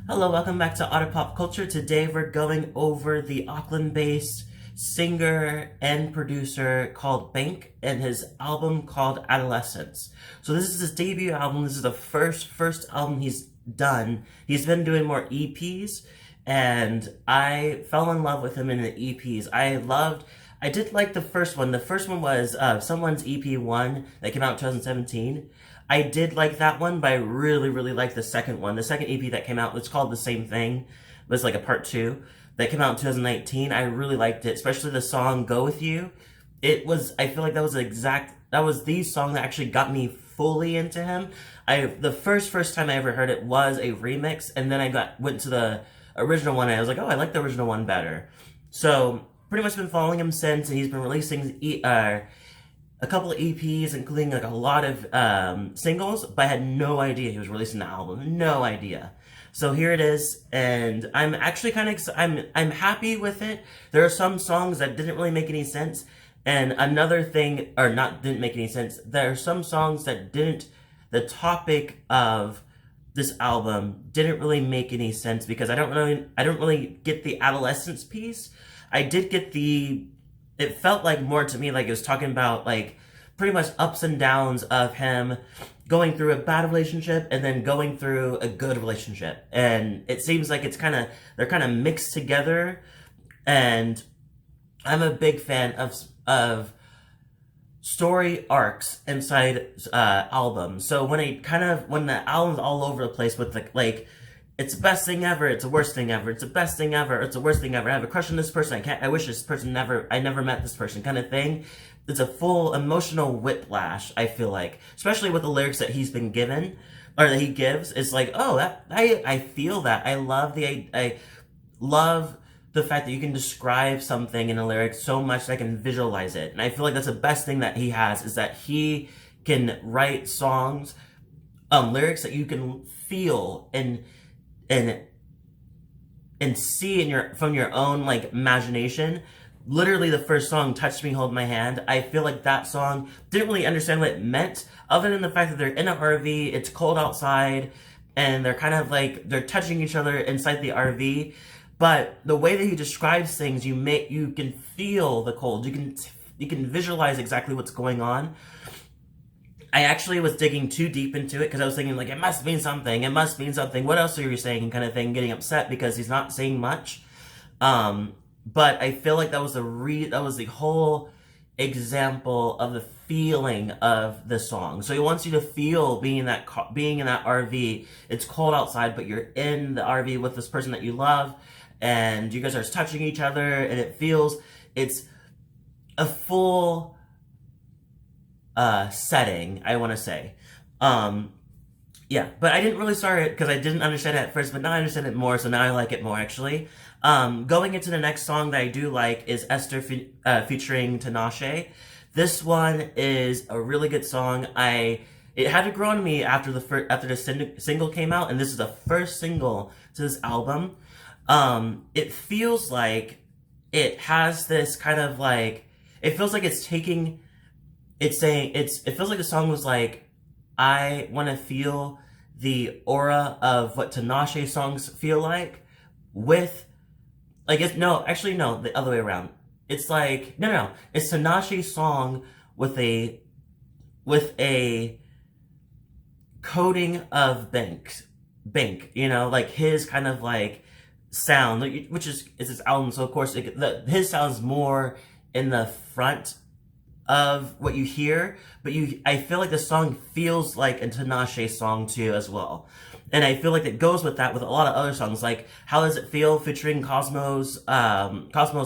Hello, welcome back to Otter Pop Culture. Today we're going over the Auckland-based singer and producer called BAYNK and his album called Adolescence. So this is his debut album. This is the first album he's done. He's been doing more EPs, and I fell in love with him in the EPs. I did like the first one. The first one was Someone's EP1 that came out in 2017. I did like that one, but I really liked the second one. The second EP that came out was called the same thing. It was like a part 2 that came out in 2019. I really liked it, especially the song Go With You. I feel like that was the song that actually got me fully into him. The first time I ever heard it was a remix, and then I went to the original one, and I was like, oh, I like the original one better. So, pretty much been following him since, and he's been releasing a couple of EPs, including like a lot of singles, but I had no idea he was releasing the album. No idea. So here it is, and I'm actually I'm happy with it. There are some songs that didn't really make any sense, and another thing, or not didn't make any sense. There are some songs that the topic of this album didn't really make any sense because I don't really get the adolescence piece. I did get it felt like more to me like it was talking about like pretty much ups and downs of him going through a bad relationship and then going through a good relationship. And it seems like they're kind of mixed together. And I'm a big fan of story arcs inside albums. So when the album's all over the place with like it's the best thing ever, it's the worst thing ever, it's the best thing ever, it's the worst thing ever, I have a crush on this person, I wish this person I never met this person kind of thing. It's a full emotional whiplash, I feel like. Especially with the lyrics that he's been given, or that he gives. It's like, oh, I feel that. I love the fact that you can describe something in a lyric so much that I can visualize it. And I feel like that's the best thing that he has, is that he can write songs, lyrics that you can feel and see from your own like imagination. Literally the first song, Touch Me, Hold My Hand, I feel like that song didn't really understand what it meant, other than the fact that they're in an RV, it's cold outside, and they're kind of like they're touching each other inside the RV. But the way that he describes things, you can feel the cold, you can visualize exactly what's going on. I actually was digging too deep into it because I was thinking like, it must mean something. What else are you saying? Kind of thing, getting upset because he's not saying much. But I feel like that was the whole example of the feeling of the song. So he wants you to feel being in that RV. It's cold outside, but you're in the RV with this person that you love, and you guys are touching each other, and it's a full setting, I want to say. Yeah, but I didn't really start it because I didn't understand it at first, but now I understand it more, so now I like it more, actually. Going into the next song that I do like is Esther featuring Tinashe. This one is a really good song. It had to grow on me after the single came out, and this is the first single to this album. It feels like it has this kind of like, it feels like it feels like the song was like, I want to feel the aura of what Tinashe songs feel like with, like, the other way around. It's like, no, it's Tinashe's song with a coating of BAYNK, like his kind of like sound, which is his album, so of course his sound's more in the front of what you hear, but I feel like the song feels like a Tinashe song too as well. And I feel like it goes with that with a lot of other songs, like How Does It Feel featuring Cosmo's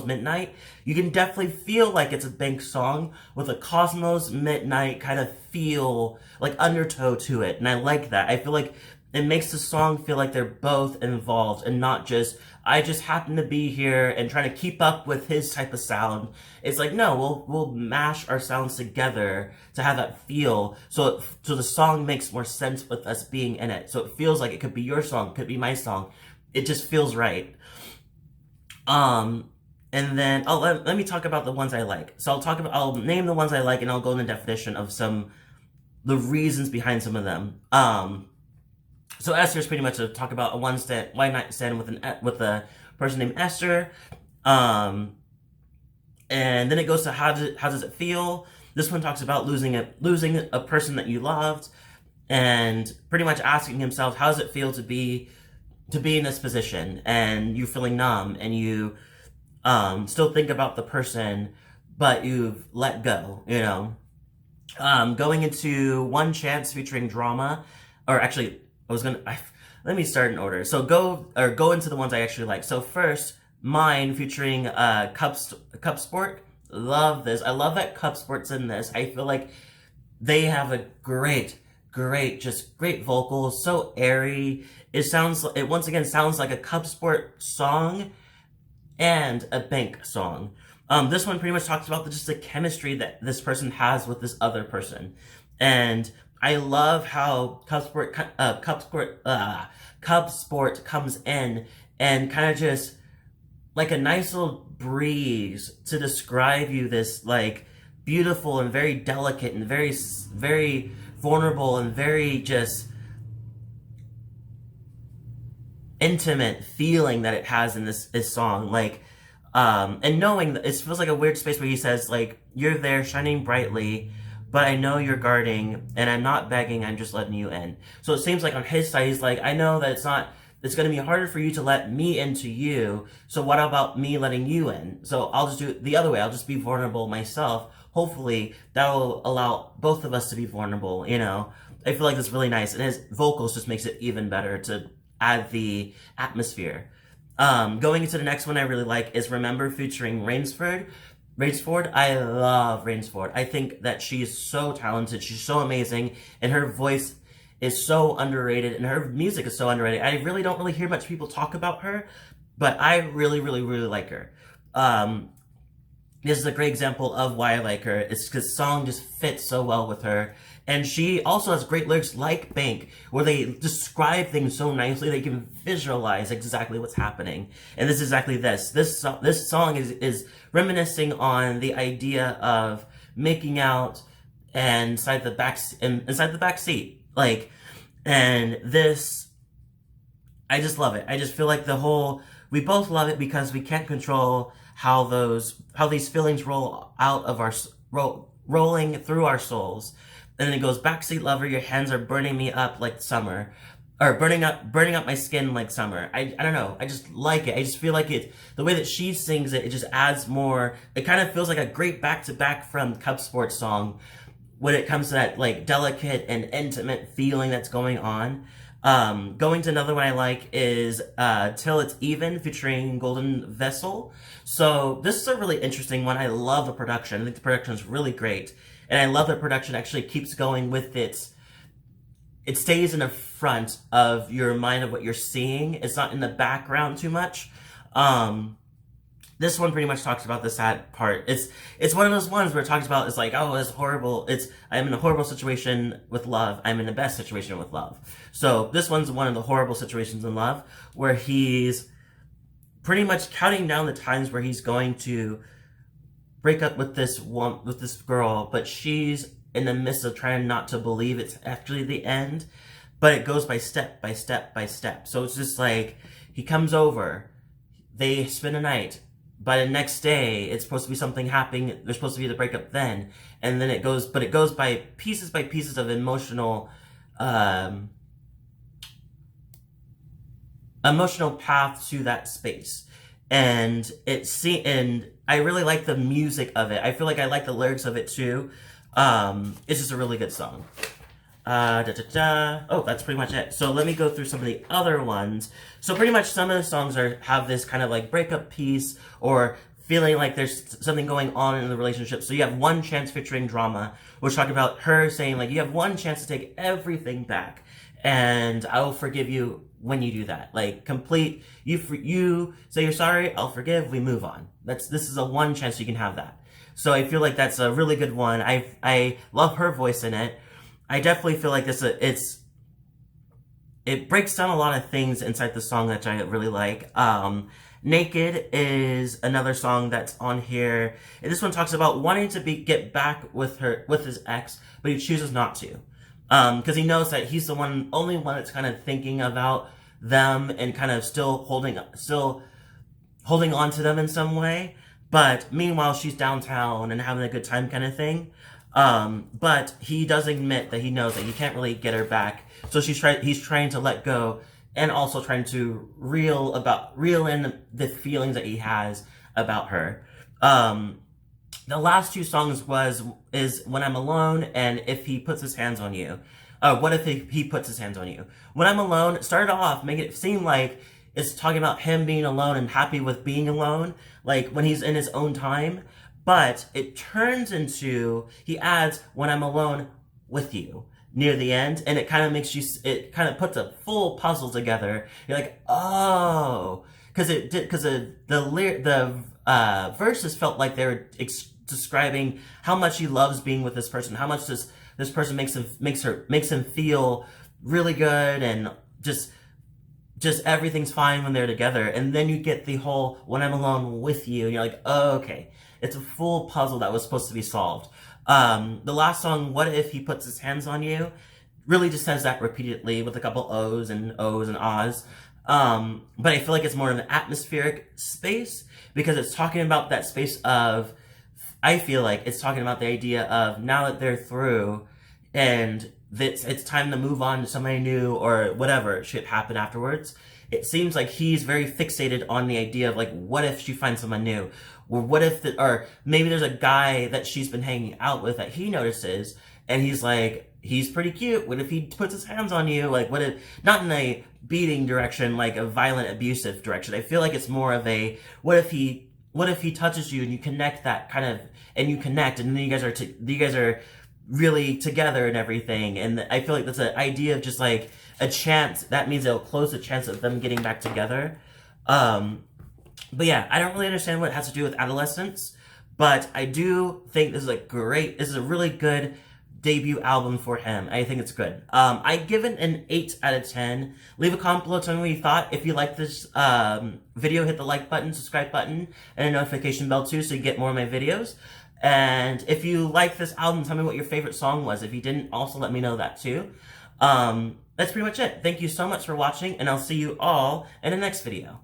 Midnight. You can definitely feel like it's a BAYNK song with a Cosmo's Midnight kind of feel, like undertow to it. And I like that. I feel like it makes the song feel like they're both involved and not just, I just happen to be here and trying to keep up with his type of sound. It's like, no, we'll mash our sounds together to have that feel. So the song makes more sense with us being in it. So it feels like it could be your song, could be my song. It just feels right. And then, let me talk about the ones I like. So I'll name the ones I like, and I'll go in the definition of the reasons behind some of them. So Esther is pretty much a talk about a one night stand with a person named Esther. Um, and then it goes to how does it feel. This one talks about losing a person that you loved, and pretty much asking himself, how does it feel to be in this position, and you feeling numb, and you still think about the person, but you've let go, you know. Going into One Chance featuring Drama, or actually, let me start in order. So go into the ones I actually like. So first, Mine featuring Cup Sport. Love this. I love that Cup Sport's in this. I feel like they have a great vocals, so airy. It once again sounds like a Cup Sport song and a BAYNK song. This one pretty much talks about just the chemistry that this person has with this other person. And I love how Cup Sport comes in and kind of just like a nice little breeze to describe you, this like beautiful and very delicate and very, very vulnerable and very just intimate feeling that it has in this song. Like, and knowing that it feels like a weird space where he says, like, you're there shining brightly, but I know you're guarding, and I'm not begging, I'm just letting you in. So it seems like on his side, he's like, I know that it's going to be harder for you to let me into you, so what about me letting you in? So I'll just do it the other way. I'll just be vulnerable myself. Hopefully, that will allow both of us to be vulnerable, you know? I feel like that's really nice, and his vocals just makes it even better to add the atmosphere. Going into the next one I really like is Remember featuring Rainsford. I love Rainsford. I think that she is so talented. She's so amazing, and her voice is so underrated, and her music is so underrated. I really don't hear much people talk about her, but I really like her. This is a great example of why I like her. It's because the song just fits so well with her. And she also has great lyrics like BAYNK, where they describe things so nicely they can visualize exactly what's happening. And this is exactly this. This song is reminiscing on the idea of making out and inside the back seat. Like, and this, I just love it. I just feel like we both love it because we can't control how these feelings roll out of rolling through our souls. And then it goes, backseat lover, your hands are burning me up like summer, or burning up my skin like summer. I don't know. I just like it. I just feel like the way that she sings it, it just adds more. It kind of feels like a great back-to-back from Cup Sports song when it comes to that like delicate and intimate feeling that's going on. Going to another one I like is Till It's Even featuring Golden Vessel. So this is a really interesting one. I love the production. I think the production is really great. And I love that production actually keeps going with it stays in the front of your mind of what you're seeing. It's not in the background too much. This one pretty much talks about the sad part. It's one of those ones where it talks about, it's like, oh, it's horrible. I'm in a horrible situation with love. I'm in the best situation with love. So this one's one of the horrible situations in love where he's pretty much counting down the times where he's going to break up with this girl, but she's in the midst of trying not to believe it's actually the end, but it goes by step by step by step. So it's just like, he comes over, they spend a night, by the next day, it's supposed to be something happening, there's supposed to be the breakup then, and then it goes by pieces of emotional path to that space. And I really like the music of it. I feel like I like the lyrics of it too. It's just a really good song. Oh, that's pretty much it. So let me go through some of the other ones. So pretty much some of the songs have this kind of like breakup piece or feeling like there's something going on in the relationship. So you have One Chance featuring Drama, which talking about her saying like, you have one chance to take everything back, and I will forgive you when you do that. Like you say you're sorry, I'll forgive, we move on. This is a one chance you can have that. So I feel like that's a really good one. I love her voice in it. I definitely feel like it breaks down a lot of things inside the song that I really like. Naked is another song that's on here. And this one talks about wanting to get back with his ex, but he chooses not to. because he knows that he's the only one that's kind of thinking about them and kind of still holding on to them in some way. But meanwhile, she's downtown and having a good time, kind of thing. But he does admit that he knows that he can't really get her back, so he's trying to let go, and also trying to reel in the feelings that he has about her. The last two songs is When I'm Alone and If He Puts His Hands on You. What if he puts his hands on you? When I'm Alone started off making it seem like it's talking about him being alone and happy with being alone, like when he's in his own time. But it turns into, he adds When I'm Alone with You near the end, and it kind of puts a full puzzle together. You're like, oh, because the verses felt like they were describing how much he loves being with this person, how much this person makes him feel really good, and just everything's fine when they're together. And then you get the whole When I'm Alone with You, and you're like, oh, okay, it's a full puzzle that was supposed to be solved. The last song, What If He Puts His Hands on You, really just says that repeatedly with a couple O's and ahs. But I feel like it's more of an atmospheric space, because it's talking about that space of, I feel like it's talking about the idea of now that they're through and it's time to move on to somebody new or whatever should happen afterwards. It seems like he's very fixated on the idea of like, what if she finds someone new? Or what if, or maybe there's a guy that she's been hanging out with that he notices, and he's like, he's pretty cute. What if he puts his hands on you? Like, what if, not in a beating direction, like a violent, abusive direction. I feel like it's more of a, what if he touches you and you connect that kind of, and you connect, and then you guys are really together and everything. And I feel like that's an idea of just like a chance. That means it'll close the chance of them getting back together. But yeah, I don't really understand what it has to do with Adolescence, but I do think this is a really good debut album for him. I think it's good. I give it an 8 out of 10. Leave a comment below, tell me what you thought. If you like this video, hit the like button, subscribe button, and a notification bell too, so you get more of my videos. And if you like this album, tell me what your favorite song was. If you didn't, also let me know that too. That's pretty much it. Thank you so much for watching, and I'll see you all in the next video.